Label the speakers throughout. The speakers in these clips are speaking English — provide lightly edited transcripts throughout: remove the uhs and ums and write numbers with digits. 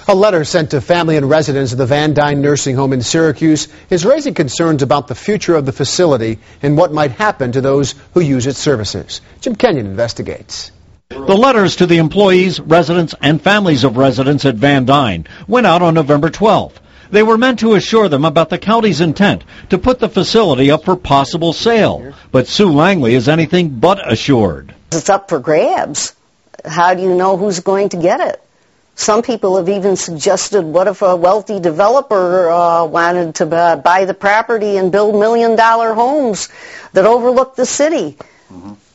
Speaker 1: A letter sent to family and residents of the Van Duyn nursing home in Syracuse is raising concerns about the future of the facility and what might happen to those who use its services. Jim Kenyon investigates.
Speaker 2: The letters to the employees, residents, and families of residents at Van Duyn went out on November 12th. They were meant to assure them about the county's intent to put the facility up for possible sale. But Sue Langley is anything but assured.
Speaker 3: It's up for grabs. How do you know who's going to get it? Some people have even suggested, what if a wealthy developer wanted to buy the property and build $1-million homes that overlook the city?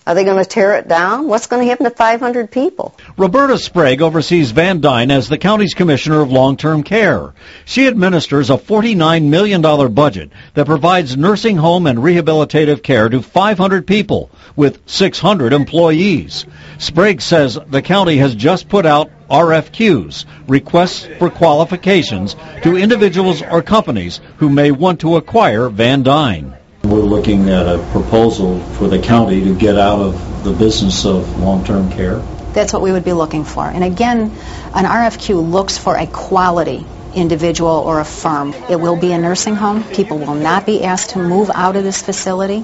Speaker 3: Are they going to tear it down? What's going to happen to 500 people?
Speaker 2: Roberta Sprague oversees Van Duyn as the county's commissioner of long-term care. She administers a $49 million budget that provides nursing home and rehabilitative care to 500 people with 600 employees. Sprague says the county has just put out RFQs, requests for qualifications, to individuals or companies who may want to acquire Van Duyn.
Speaker 4: We're looking at a proposal for the county to get out of the business of long-term care.
Speaker 5: That's what we would be looking for. And again, an RFQ looks for a quality individual or a firm. It will be a nursing home. People will not be asked to move out of this facility.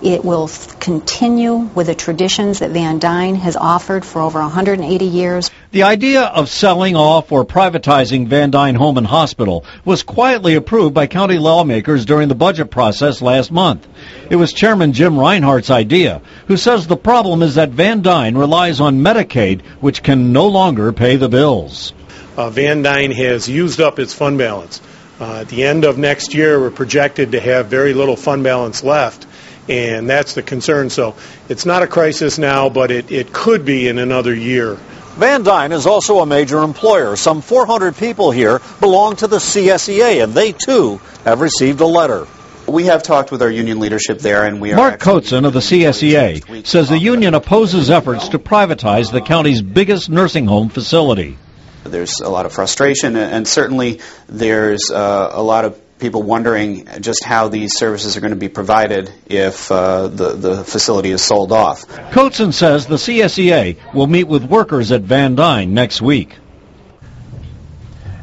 Speaker 5: It will continue with the traditions that Van Duyn has offered for over 180 years.
Speaker 2: The idea of selling off or privatizing Van Duyn Home and Hospital was quietly approved by county lawmakers during the budget process last month. It was Chairman Jim Reinhardt's idea, who says the problem is that Van Duyn relies on Medicaid, which can no longer pay the bills.
Speaker 6: Van Duyn has used up its fund balance. At the end of next year, we're projected to have very little fund balance left, and that's the concern. So it's not a crisis now, but it could be in another year.
Speaker 2: Van Duyn is also a major employer. Some 400 people here belong to the CSEA, and they, too, have received a letter.
Speaker 7: We have talked with our union leadership there, and we are...
Speaker 2: Mark Kotzen of the CSEA says the union opposes efforts to privatize the county's biggest nursing home facility.
Speaker 7: There's a lot of frustration, and certainly there's a lot of people wondering just how these services are going to be provided if the facility is sold off.
Speaker 2: Kotzen says the CSEA will meet with workers at Van Duyn next week.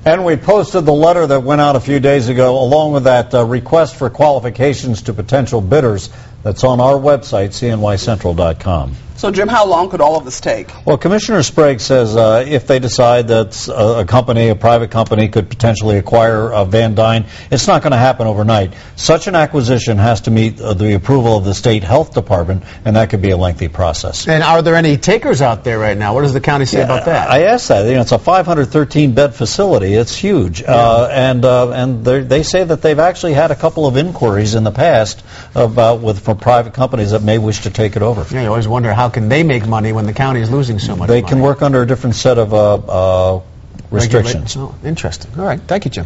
Speaker 2: And we posted the letter that went out a few days ago, along with that request for qualifications to potential bidders. That's on our website, cnycentral.com.
Speaker 8: So, Jim, how long could all of this take?
Speaker 2: Well, Commissioner Sprague says if they decide that a private company could potentially acquire Van Duyn, it's not going to happen overnight. Such an acquisition has to meet the approval of the state health department, and that could be a lengthy process.
Speaker 1: And are there any takers out there right now? What does the county say about that?
Speaker 2: I asked that. It's a 513-bed facility. It's huge. And they say that they've actually had a couple of inquiries in the past from private companies that may wish to take it over.
Speaker 1: Yeah, you always wonder how can they make money when the county is losing so much money?
Speaker 2: They can work under a different set of restrictions.
Speaker 1: Oh, interesting. All right. Thank you, Jim.